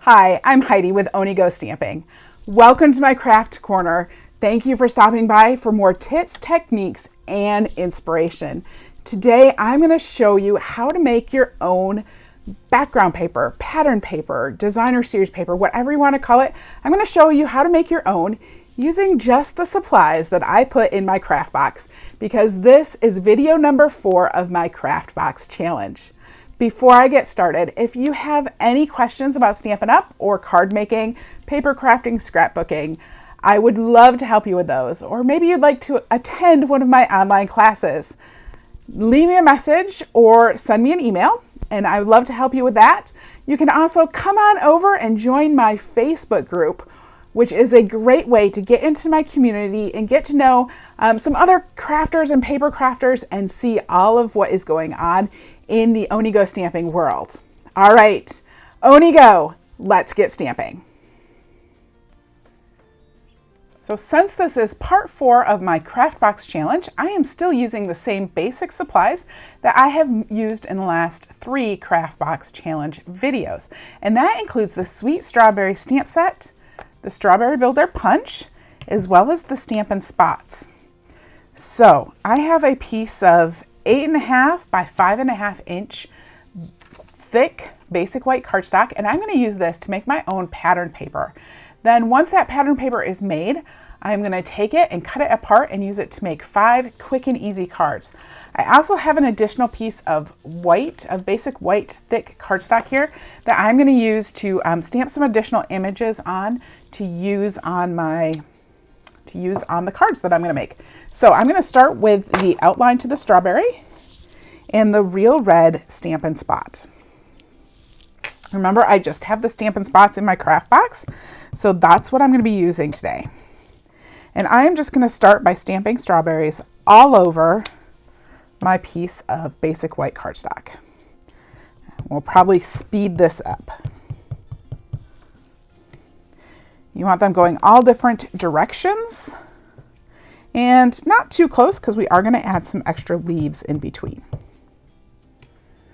Hi, I'm Heidi with Onigo Stamping. Welcome to my craft corner. Thank you for stopping by for more tips, techniques, and inspiration. Today, I'm going to show you how to make your own background paper, pattern paper, designer series paper, whatever you want to call it. I'm going to show you how to make your own using just the supplies that I put in my craft box, because this is video number 4 of my craft box challenge. Before I get started, if you have any questions about Stampin' Up or card making, paper crafting, scrapbooking, I would love to help you with those. Or maybe you'd like to attend one of my online classes. Leave me a message or send me an email, and I would love to help you with that. You can also come on over and join my Facebook group, which is a great way to get into my community and get to know some other crafters and paper crafters and see all of what is going on in the Onigo stamping world. All right, Onigo, let's get stamping. So since this is part 4 of my craft box challenge, I am still using the same basic supplies that I have used in the last 3 craft box challenge videos. And that includes the Sweet Strawberry stamp set, the Strawberry Builder punch, as well as the Stampin' Spots. So I have a piece of 8.5 by 5.5 inch thick basic white cardstock, and I'm going to use this to make my own pattern paper. Then once that pattern paper is made, I'm going to take it and cut it apart and use it to make 5 quick and easy cards. I also have an additional piece of basic white thick cardstock here that I'm going to use to stamp some additional images on to use on the cards that I'm going to make. So I'm going to start with the outline to the strawberry and the real red Stampin' Spot. Remember, I just have the Stampin' Spots in my craft box, so that's what I'm going to be using today. And I'm just going to start by stamping strawberries all over my piece of basic white cardstock. We'll probably speed this up. You want them going all different directions and not too close, because we are going to add some extra leaves in between.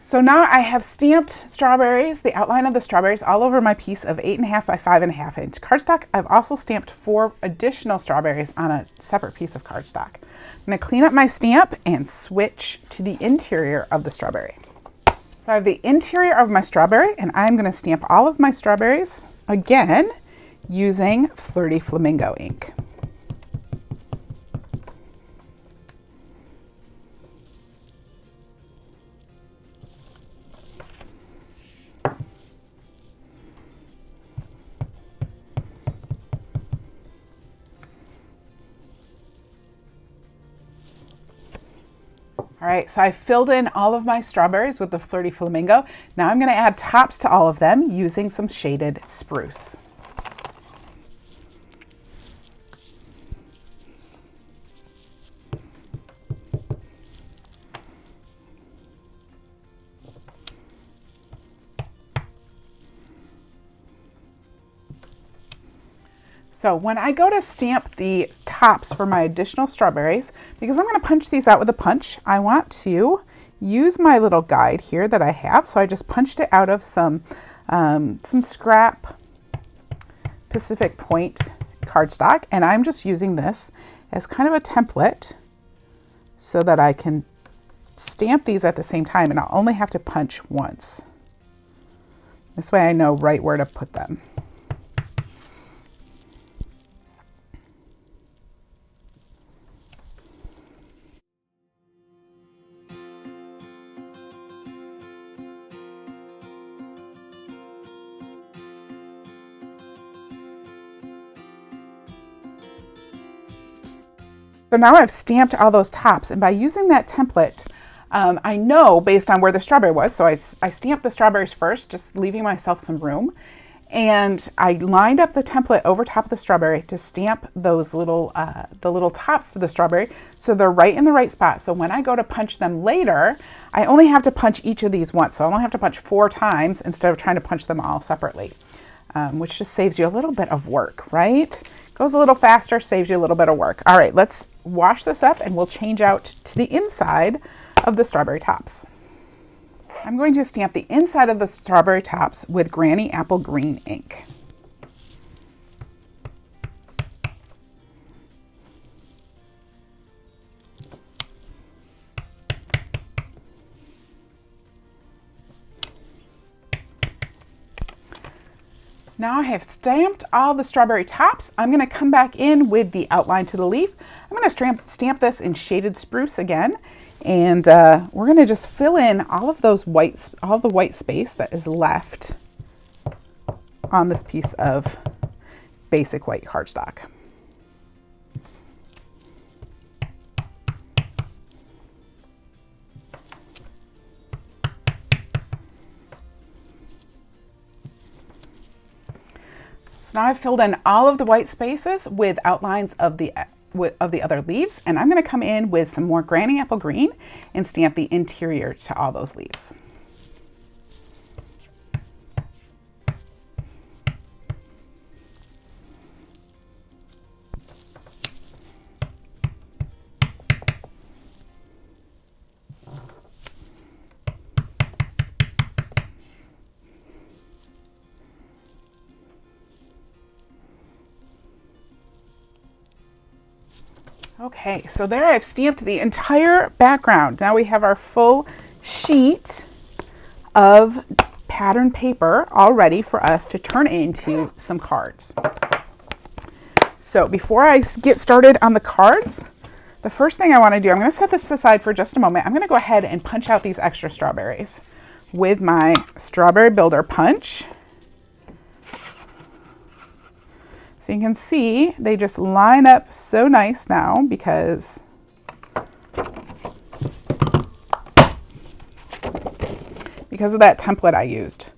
So now I have stamped strawberries, the outline of the strawberries, all over my piece of 8.5 by 5.5 inch cardstock. I've also stamped 4 additional strawberries on a separate piece of cardstock. I'm going to clean up my stamp and switch to the interior of the strawberry. So I have the interior of my strawberry, and I'm going to stamp all of my strawberries again using Flirty Flamingo ink. All right, so I filled in all of my strawberries with the Flirty Flamingo. Now I'm going to add tops to all of them using some shaded spruce. So when I go to stamp the tops for my additional strawberries, because I'm going to punch these out with a punch, I want to use my little guide here that I have. So I just punched it out of some scrap Pacific Point cardstock, and I'm just using this as kind of a template so that I can stamp these at the same time, and I'll only have to punch once. This way I know right where to put them. So now I've stamped all those tops, and by using that template, I know based on where the strawberry was, so I stamped the strawberries first, just leaving myself some room, and I lined up the template over top of the strawberry to stamp those the little tops to the strawberry, so they're right in the right spot. So when I go to punch them later, I only have to punch each of these once, so I only have to punch 4 times instead of trying to punch them all separately, which just saves you a little bit of work, right? Goes a little faster, saves you a little bit of work. All right, let's wash this up and we'll change out to the inside of the strawberry tops. I'm going to stamp the inside of the strawberry tops with Granny Apple Green ink. Now I have stamped all the strawberry tops. I'm going to come back in with the outline to the leaf. I'm going to stamp this in shaded spruce again, and we're going to just fill in all of those all the white space that is left on this piece of basic white cardstock. So now I've filled in all of the white spaces with outlines of the other leaves, and I'm going to come in with some more Granny Apple Green and stamp the interior to all those leaves. Okay, so there I've stamped the entire background. Now we have our full sheet of pattern paper all ready for us to turn into some cards. So before I get started on the cards, the first thing I want to do, I'm going to set this aside for just a moment. I'm going to go ahead and punch out these extra strawberries with my Strawberry Builder punch. So you can see they just line up so nice now because of that template I used.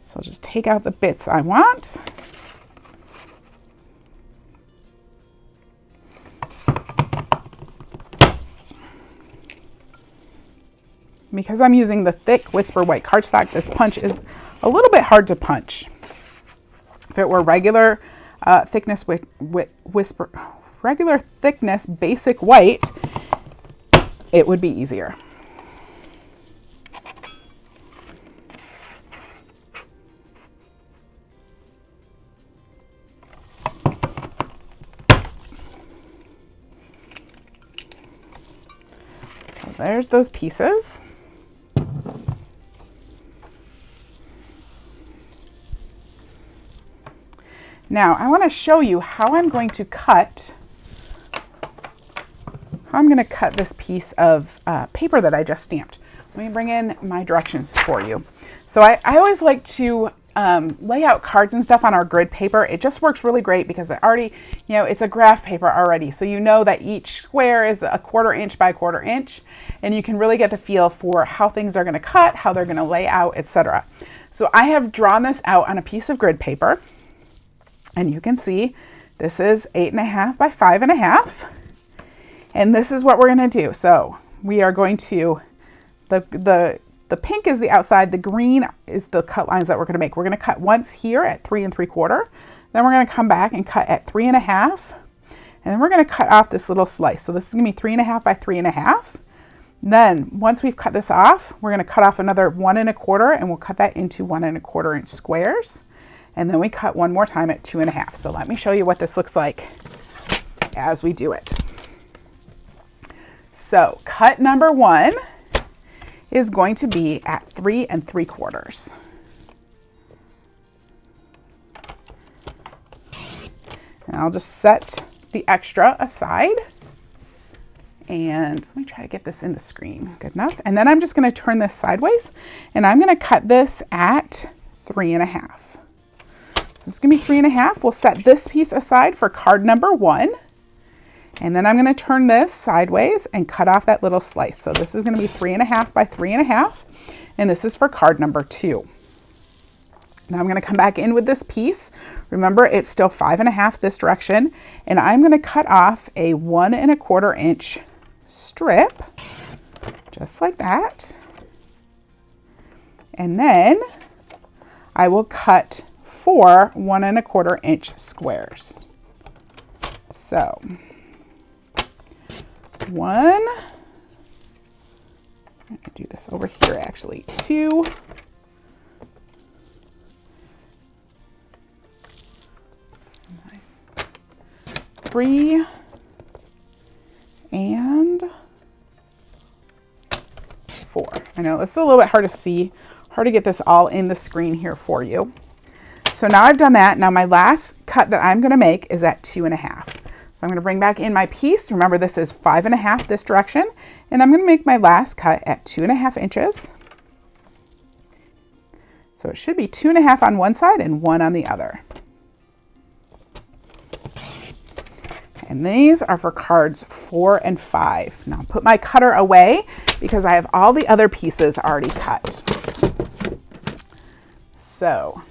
So I'll just take out the bits I want. Because I'm using the thick Whisper White cardstock, this punch is a little bit hard to punch. If it were regular thickness with regular thickness basic white, it would be easier. So there's those pieces. Now I want to show you how I'm going to cut this piece of paper that I just stamped. Let me bring in my directions for you. So I always like to lay out cards and stuff on our grid paper. It just works really great because it already, it's a graph paper already. So you know that each square is a 1/4 inch by 1/4 inch, and you can really get the feel for how things are going to cut, how they're going to lay out, etc. So I have drawn this out on a piece of grid paper. And you can see this is 8.5 by 5.5. And this is what we're going to do. So we are going to, the pink is the outside, the green is the cut lines that we're going to make. We're going to cut once here at 3 3/4. Then we're going to come back and cut at 3.5. And then we're going to cut off this little slice. So this is going to be 3.5 by 3.5. Then once we've cut this off, we're going to cut off another 1 1/4, and we'll cut that into 1 1/4 inch squares. And then we cut one more time at 2.5. So let me show you what this looks like as we do it. So cut number 1 is going to be at 3 3/4. And I'll just set the extra aside. And let me try to get this in the screen. Good enough. And then I'm just going to turn this sideways, and I'm going to cut this at 3.5. So it's going to be 3.5. We'll set this piece aside for card number 1. And then I'm going to turn this sideways and cut off that little slice. So this is going to be 3.5 by 3.5. And this is for card number 2. Now I'm going to come back in with this piece. Remember, it's still 5.5 this direction. And I'm going to cut off a 1 1/4 inch strip, just like that. And then I will cut 4 1 1/4 inch squares. So 1 I'm going to do this over here actually. 2. 3 and 4. I know this is a little bit hard to see, hard to get this all in the screen here for you. So now I've done that. Now my last cut that I'm going to make is at 2.5. So I'm going to bring back in my piece. Remember, this is 5.5 this direction, and I'm going to make my last cut at 2.5 inches. So it should be 2.5 on one side and 1 on the other. And these are for cards 4 and 5. Now I'll put my cutter away because I have all the other pieces already cut. So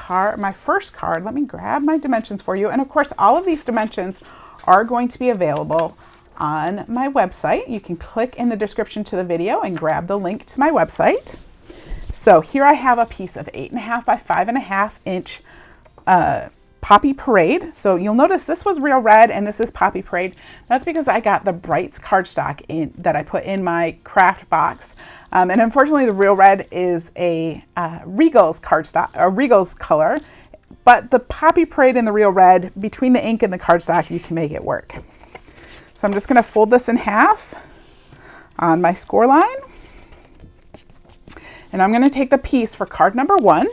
my first card, let me grab my dimensions for you. And of course, all of these dimensions are going to be available on my website. You can click in the description to the video and grab the link to my website. So here I have a piece of 8.5 by 5.5 inch Poppy Parade. So you'll notice this was Real Red and this is Poppy Parade. That's because I got the Brights cardstock that I put in my craft box. And unfortunately the Real Red is a Regal's cardstock, a Regal's color, but the Poppy Parade and the Real Red, between the ink and the cardstock, you can make it work. So I'm just going to fold this in half on my score line. And I'm going to take the piece for card number 1.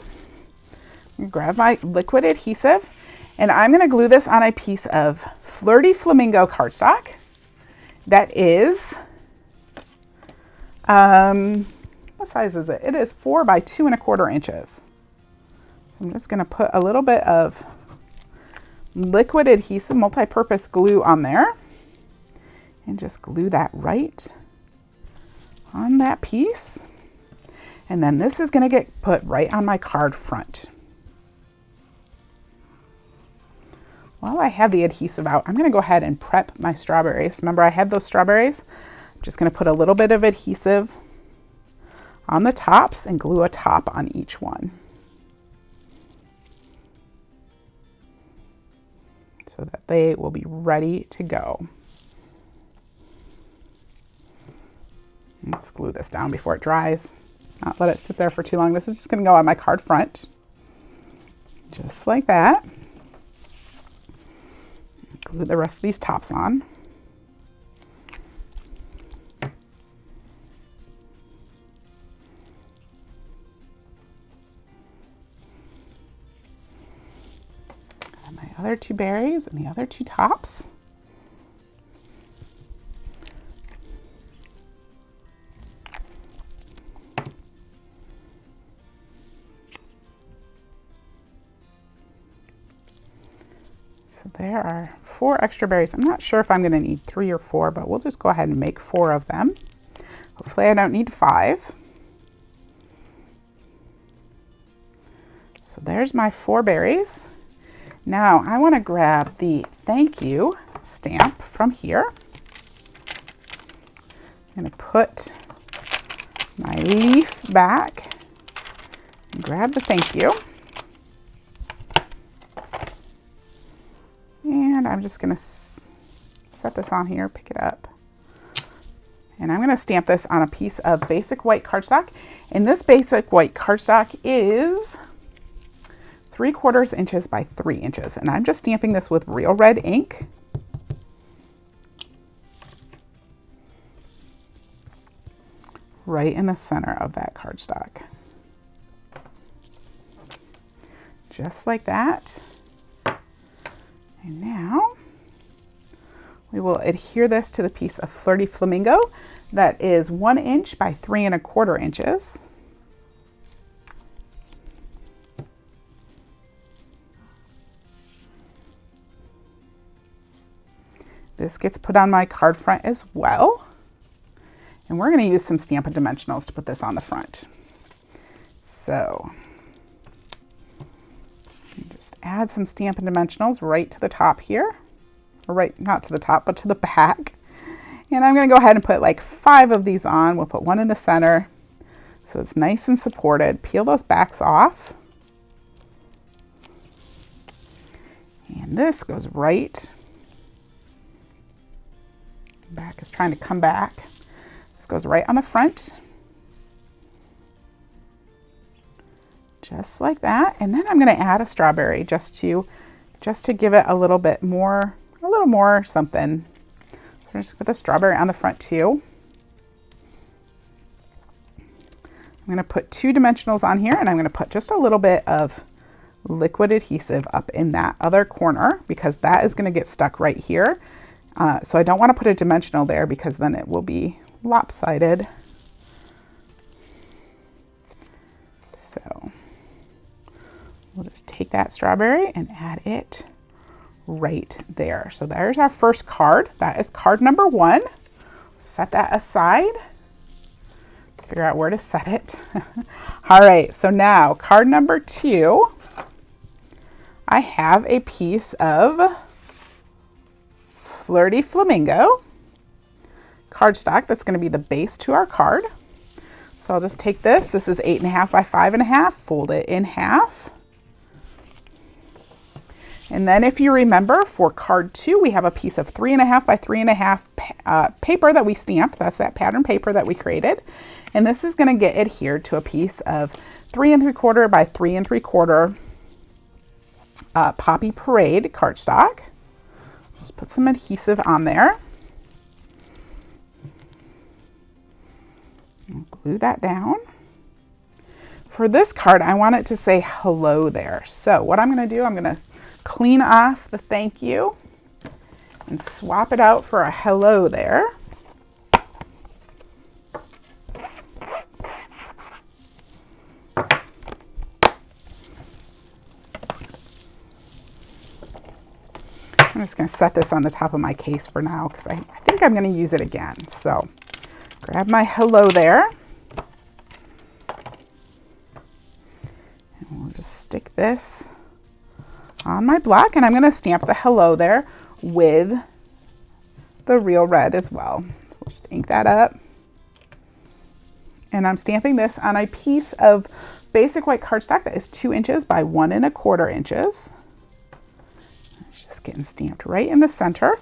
Grab my liquid adhesive, and I'm going to glue this on a piece of Flirty Flamingo cardstock that is, what size is it? It is 4 by 2.25 inches. So I'm just going to put a little bit of liquid adhesive multi-purpose glue on there and just glue that right on that piece. And then this is going to get put right on my card front. While I have the adhesive out, I'm going to go ahead and prep my strawberries. Remember, I had those strawberries. I'm just going to put a little bit of adhesive on the tops and glue a top on each one, so that they will be ready to go. Let's glue this down before it dries. Not let it sit there for too long. This is just going to go on my card front, just like that. Glue the rest of these tops on. And my other 2 berries and the other 2 tops. So there are 4 extra berries. I'm not sure if I'm going to need 3 or 4, but we'll just go ahead and make 4 of them. Hopefully I don't need 5. So there's my 4 berries. Now I want to grab the thank you stamp from here. I'm going to put my leaf back and grab the thank you. And I'm just going to set this on here, pick it up. And I'm going to stamp this on a piece of basic white cardstock. And this basic white cardstock is 3/4 inches by 3 inches. And I'm just stamping this with Real Red ink. Right in the center of that cardstock. Just like that. And now we will adhere this to the piece of Flirty Flamingo that is 1 inch by 3¼ inches. This gets put on my card front as well. And we're going to use some Stampin' Dimensionals to put this on the front. So just add some Stampin' Dimensionals right to the top here. Or right, not to the top, but to the back. And I'm going to go ahead and put like 5 of these on. We'll put 1 in the center so it's nice and supported. Peel those backs off. And this goes right Back is trying to come back. This goes right on the front. Just like that. And then I'm going to add a strawberry just to give it a little bit more, a little more something. So I'm just put the strawberry on the front too. I'm going to put 2 dimensionals on here, and I'm going to put just a little bit of liquid adhesive up in that other corner because that is going to get stuck right here. So I don't want to put a dimensional there because then it will be lopsided. So we'll just take that strawberry and add it right there. So there's our first card. That is card number 1. Set that aside. Figure out where to set it. All right, so now card number 2. I have a piece of Flirty Flamingo cardstock that's going to be the base to our card. So I'll just take this. This is 8.5 by 5.5. Fold it in half. And then if you remember, for card 2, we have a piece of 3.5 by 3.5 paper that we stamped. That's that pattern paper that we created. And this is going to get adhered to a piece of 3 3/4 by 3 3/4 Poppy Parade cardstock. Just put some adhesive on there. And glue that down. For this card, I want it to say hello there. So what I'm going to do, I'm going to clean off the thank you and swap it out for a hello there. I'm just going to set this on the top of my case for now because I think I'm going to use it again. So grab my hello there. And we'll just stick this on my block, and I'm going to stamp the hello there with the real red as well. So we'll just ink that up. And I'm stamping this on a piece of basic white cardstock that is 2 inches by 1 1/4 inches. It's just getting stamped right in the center.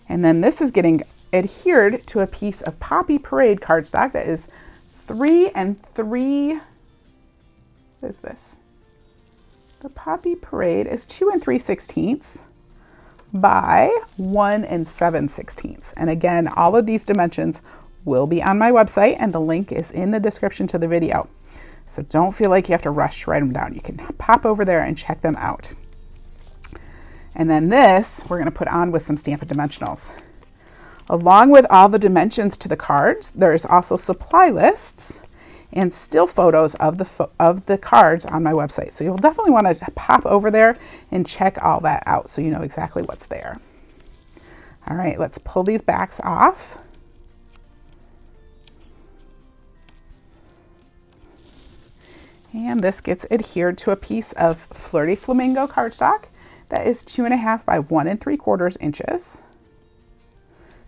And then this is getting adhered to a piece of Poppy Parade cardstock that is 3 3. What is this? The Poppy Parade is 2 3/16 by 1 7/16. And again, all of these dimensions will be on my website, and the link is in the description to the video. So don't feel like you have to rush to write them down. You can pop over there and check them out. And then this, we're going to put on with some Stampin' Dimensionals. Along with all the dimensions to the cards, there's also supply lists and still photos of the cards on my website. So you'll definitely want to pop over there and check all that out so you know exactly what's there. All right, let's pull these backs off. And this gets adhered to a piece of Flirty Flamingo cardstock that is 2.5 by 1 3/4 inches.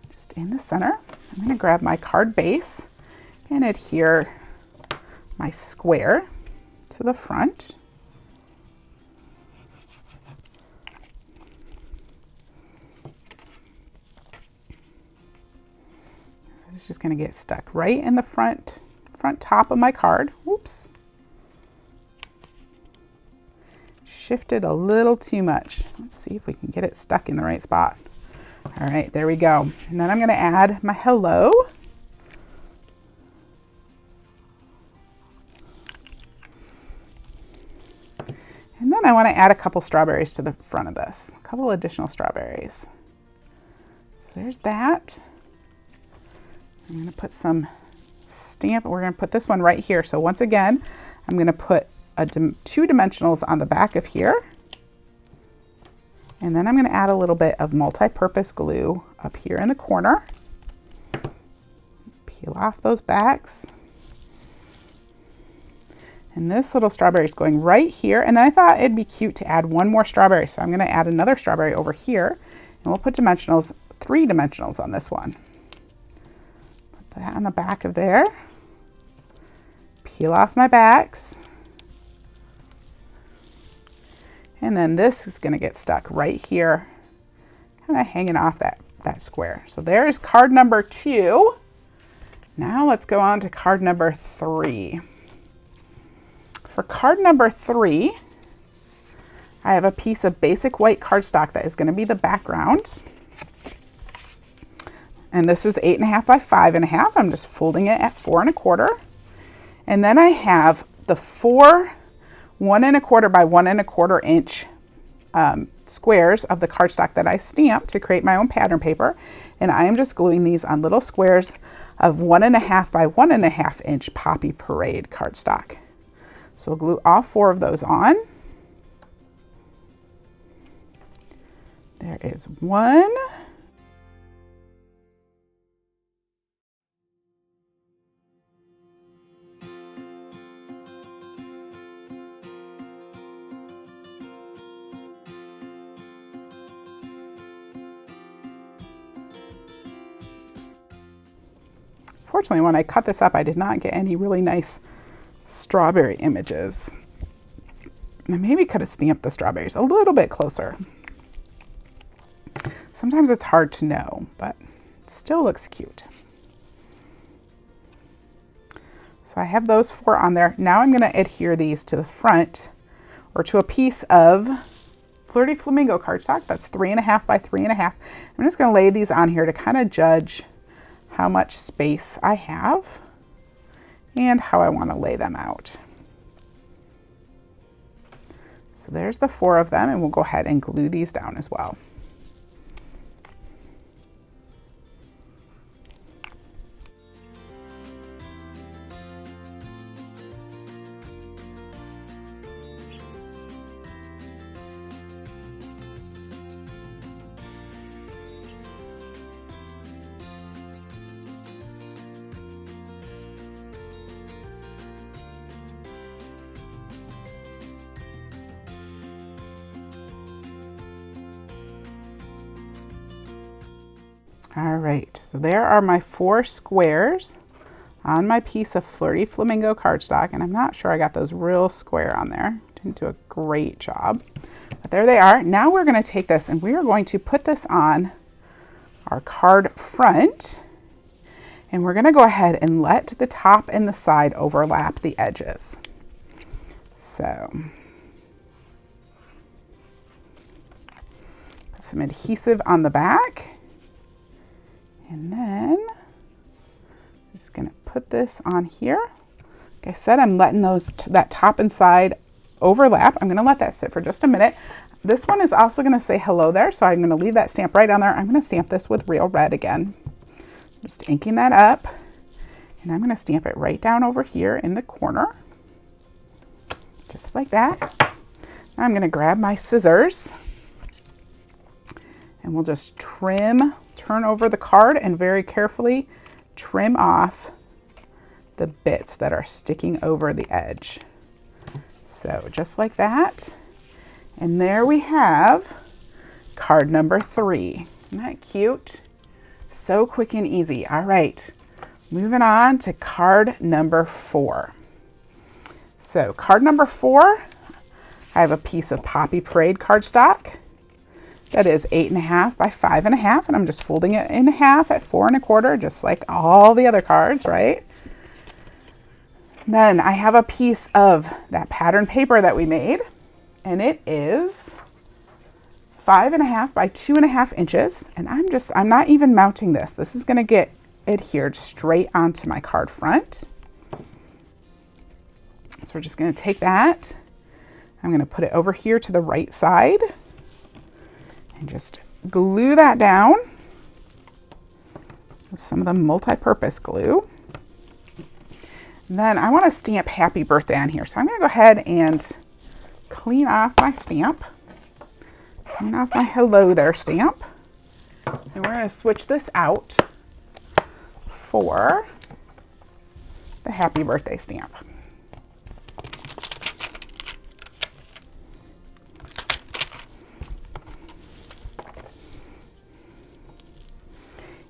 Just in the center. I'm going to grab my card base and adhere my square to the front. This is just going to get stuck right in the front top of my card. Whoops. Shifted a little too much. Let's see if we can get it stuck in the right spot. All right, there we go. And then I'm going to add my hello. And then I want to add a couple strawberries to the front of this. A couple additional strawberries. So there's that. I'm going to put some stamp. We're going to put this one right here. So once again, I'm going to put 2 dimensionals on the back of here. And then I'm going to add a little bit of multi-purpose glue up here in the corner. Peel off those backs. And this little strawberry is going right here. And then I thought it'd be cute to add one more strawberry. So I'm going to add another strawberry over here. And we'll put dimensionals, 3 dimensionals on this one. Put that on the back of there. Peel off my backs. And then this is going to get stuck right here, kind of hanging off that that square. So there's card number 2. Now let's go on to card number 3. For card number 3, I have a piece of basic white cardstock that is going to be the background. And this is 8.5 by 5.5. I'm just folding it at 4 1/4. And then I have the 4 1 1/4 by 1 1/4 inch squares of the cardstock that I stamped to create my own pattern paper. And I am just gluing these on little squares of 1.5 by 1.5 inch Poppy Parade cardstock. So we'll glue all 4 of those on. There is 1. Fortunately, when I cut this up, I did not get any really nice strawberry images. I maybe could have stamped the strawberries a little bit closer. Sometimes it's hard to know, but it still looks cute. So I have those 4 on there. Now I'm going to adhere these to the front or to a piece of Flirty Flamingo cardstock. That's 3.5 by 3.5. I'm just going to lay these on here to kind of judge how much space I have and how I want to lay them out. So there's the 4 of them, and we'll go ahead and glue these down as well. All right, so there are my 4 squares on my piece of Flirty Flamingo cardstock, and I'm not sure I got those real square on there. Didn't do a great job, but there they are. Now we're going to take this and we are going to put this on our card front, and we're going to go ahead and let the top and the side overlap the edges. So put some adhesive on the back. And then I'm just going to put this on here. Like I said, I'm letting that top and side overlap. I'm going to let that sit for just a minute. This one is also going to say hello there, so I'm going to leave that stamp right on there. I'm going to stamp this with real red again. Just inking that up. And I'm going to stamp it right down over here in the corner. Just like that. Now I'm going to grab my scissors. And we'll just turn over the card and very carefully trim off the bits that are sticking over the edge. So just like that. And there we have card number 3. Isn't that cute? So quick and easy. All right, moving on to card number 4. So card number 4, I have a piece of Poppy Parade cardstock. That is 8.5 by 5.5, and I'm just folding it in half at 4 1/4, just like all the other cards, right? Then I have a piece of that pattern paper that we made, and it is 5.5 by 2.5 inches, and I'm not even mounting this. This is going to get adhered straight onto my card front. So we're just going to take that. I'm going to put it over here to the right side. And just glue that down with some of the multi-purpose glue. And then I want to stamp Happy Birthday on here. So I'm going to go ahead and clean off my stamp. Clean off my Hello There stamp. And we're going to switch this out for the Happy Birthday stamp.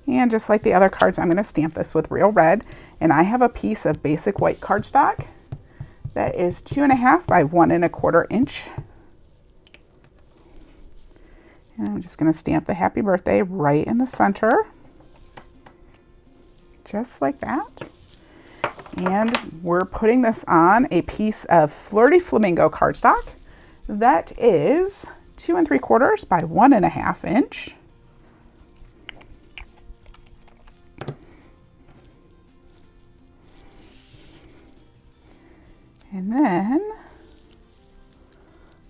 And just like the other cards, I'm going to stamp this with real red. And I have a piece of basic white cardstock that is 2.5 by 1 1/4 inch. And I'm just going to stamp the happy birthday right in the center, just like that. And we're putting this on a piece of Flirty Flamingo cardstock that is 2 3/4 by 1.5 inch. And then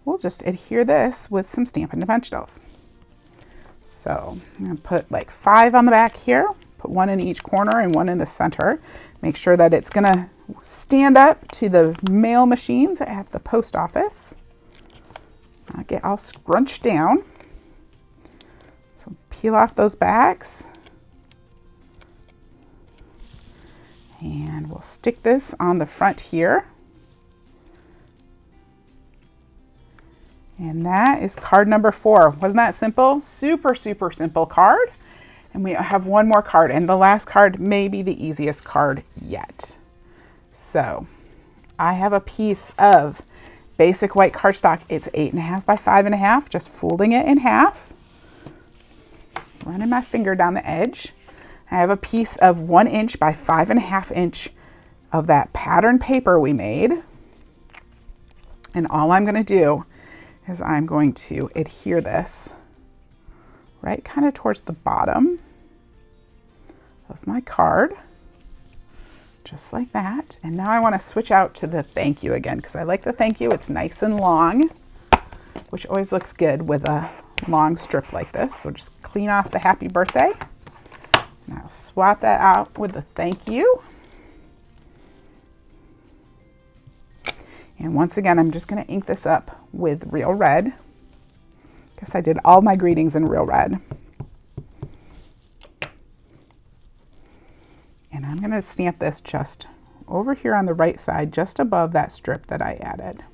we'll just adhere this with some Stampin' Dimensionals. So I'm going to put like 5 on the back here, put 1 in each corner and 1 in the center. Make sure that it's going to stand up to the mail machines at the post office. Not get all scrunched down. So peel off those backs. And we'll stick this on the front here. And that is card number 4. Wasn't that simple? Super, super simple card. And we have one more card, and the last card may be the easiest card yet. So I have a piece of basic white cardstock. It's 8.5 by 5.5, just folding it in half, running my finger down the edge. I have a piece of 1 inch by 5.5 inch of that pattern paper we made. And all I'm going to do is I'm going to adhere this right kind of towards the bottom of my card, just like that. And now I want to switch out to the thank you again, because I like the thank you. It's nice and long, which always looks good with a long strip like this. So just clean off the happy birthday. And I'll swap that out with the thank you. And once again, I'm just going to ink this up with real red. Guess I did all my greetings in real red. And I'm going to stamp this just over here on the right side, just above that strip that I added.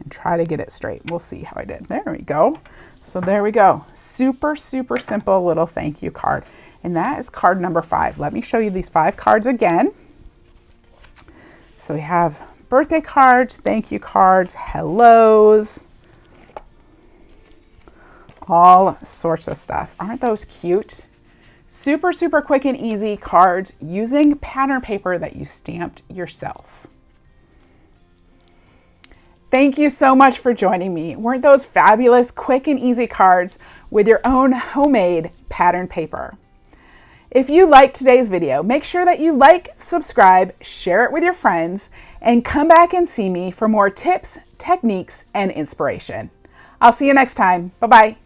And try to get it straight. We'll see how I did. There we go. So there we go. Super, super simple little thank you card. And that is card number 5. Let me show you these 5 cards again. So we have birthday cards, thank you cards, hellos, all sorts of stuff. Aren't those cute? Super, super quick and easy cards using pattern paper that you stamped yourself. Thank you so much for joining me. Weren't those fabulous, quick and easy cards with your own homemade pattern paper? If you liked today's video, make sure that you like, subscribe, share it with your friends, and come back and see me for more tips, techniques, and inspiration. I'll see you next time. Bye-bye.